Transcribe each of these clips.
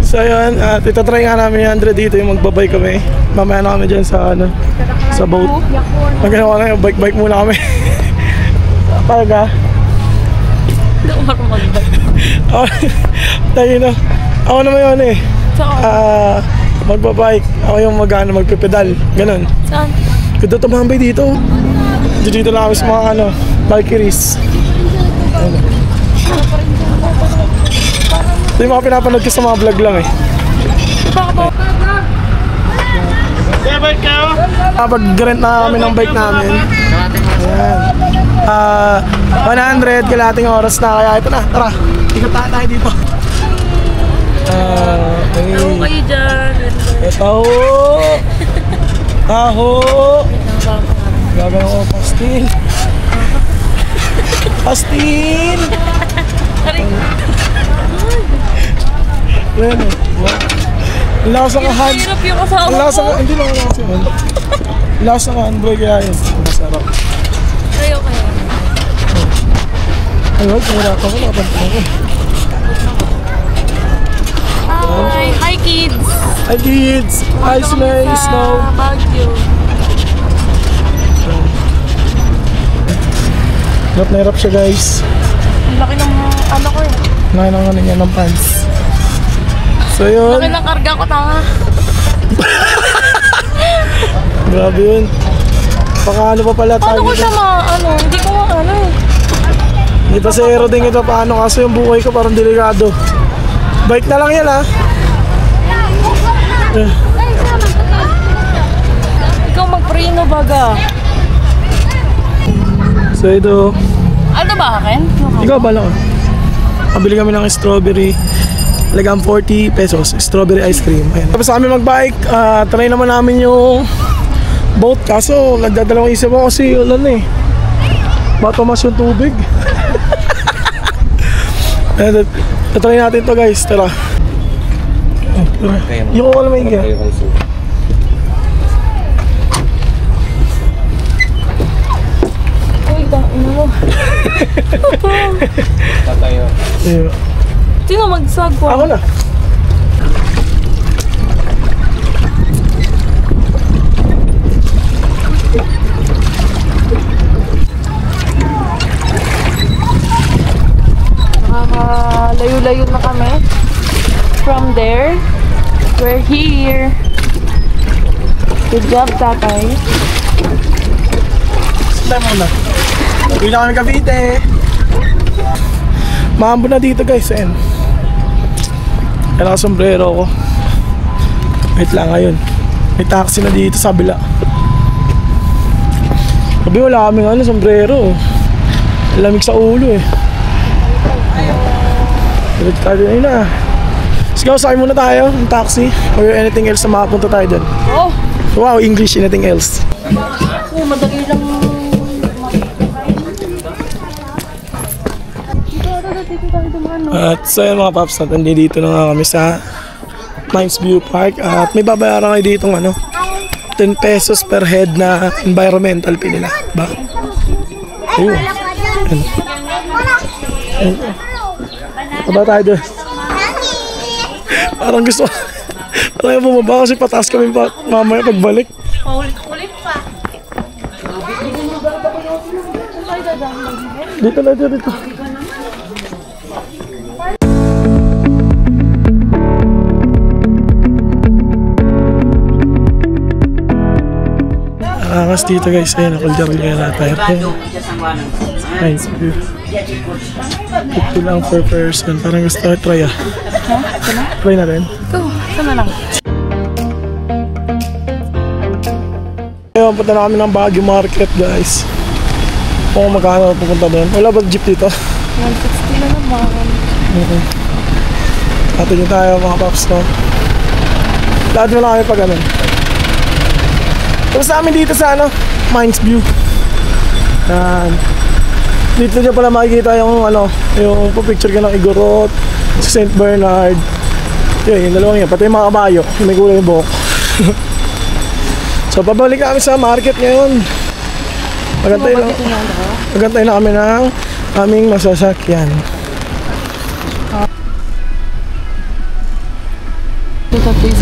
So yun, itatry nga namin yung 100 dito yung magbabike kami. Mamaya na kami dyan sa ano, sa boat. Magkano na yung bike muna kami. Talaga? Hindi ako marunong mag-bike. Tayo na. Ako naman yun eh. Magbabike. Ako yung magpipedal. Ganon. Saan? Ganda tumambay dito. Dito lang kami sa mga ano, Valkyries. Ito yung mga pinapanood ko sa mga vlog lang eh. Pag-rent na kami ng bike namin. Ayan. 100, kalating oras na. Kaya ito na, tara. Ikot tayo dito. Hello kayo dyan. Ito. Taho. Gagawin ko pastil. Pastil. Ayan o. Lakas ng hand. Hirap yung kasama ko. Hindi lang lakas yung hand. Lakas ng handbrake kaya yun. Masarap. Kayo. Ayun, kumula ka ko. Nakapantin ako. Hi kids. Hi kids. Hi Snow. Baguio. Hirap na hirap siya guys. Laki ng ano ko eh. Laki ng ano niya ng pants. So yun. Laki ng karga ko, tanga. Grabe yun. Baka ano pa pala tayo. Paano ko siya hindi ko ano eh. Hindi pa sa aero din ito paano kasi yung buhay ko parang delikado. Bike na lang yan ha. Ikaw mag-preno baga. So ito. Ano ba akin? Ikaw ba lang? Pabili kami ng strawberry. Lagang 40 pesos. Strawberry ice cream. Ayan. Tapos kami mag-bike. Try naman namin yung boat. Kaso nagdadalawang isip ako kasi ulan eh. Bato mas yung tubig. Try natin to guys. Tara. Yung ko lang may higa. Uy, ino mo. Tatayo. Sino magsag ko? Ako na. Layo-layo na kami. From there, we're here. Good job, tatay. Stay muna. Uwi na kami Cavite. Maambo na dito guys. Ayan. Kaya sombrero ko. Wait lang ngayon. May taxi na dito sa kabila. Sabi wala kaming sombrero. Lamig sa ulo eh. Ulit tayo na. Sige, sakay muna tayo ng taxi or anything else na makapunta tayo dyan. Oh! Wow, English, anything else. Oh, madali lang. At so yun mga paps, nandito na nga kami sa Mines View Park. At may babayaran kayo dito 10 pesos per head na environmental fee nila. Ba? Ayun. Ayun. Baba tayo doon. Parang gusto parang yung bumaba kasi pataas kami mamaya pagbalik. Paulit-ulit pa. Dito na dito. Angas dito guys, ayun nakuljar-kuljar na tayo. Nice view. 50 lang per person. Parang gusto ko try ah. Try na rin. Go, sana lang. Ayun, punta na kami ng Baguio Market guys. Kung magkano pupunta doon. Wala ba jeep dito? 160 na naman. Atin nyo tayo mga paps ko. Lahat mo lang kami pag ganun. Tapos namin dito sa Mines View. Dito nyo pala makikita yung yung picture ka ng Igorot, sa St. Bernard. Yung dalawang yan, pati yung mga kabayo, yung may kulay yung buhok. So pabalik kami sa market ngayon. Magantay na kami ng aming masasakyan.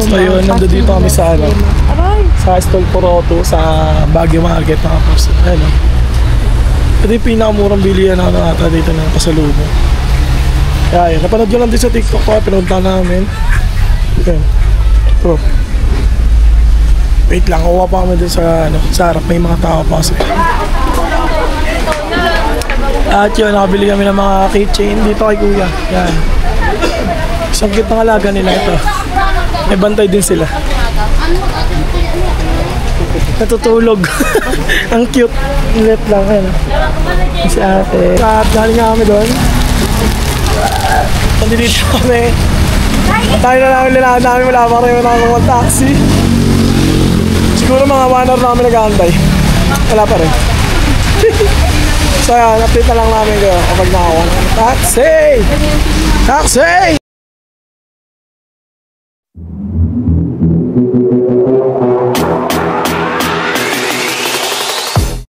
So yun, nandun dito kami sa ano, Aray! sa Stall Poroto sa Baguio Market mga paps. Ayun. Ito yung pinakamurang bilihan na ata dito ng pasalubong. Kaya yun, napanood yun lang din sa TikTok ko, pinunta namin. Yun. Ito. Wait lang, kuha pa kami dun sa, ano, sa harap, may mga tao pa kasi. At yun, nakabili kami ng mga keychain dito kay Kuya. Yan. Isang cute ng alaga nila ito. May bantay din sila. Natutulog. Ang cute. Let lang. Ano. Si ate. At galing nga kami doon. Nandito kami. Tayo na namin lilaan namin. Wala pa rin mga taxi. Siguro mga 1 hour na kami nag-aantay. Wala pa rin. So yan, update na lang namin kayo kapag nakakuha ng taxi! Taxi!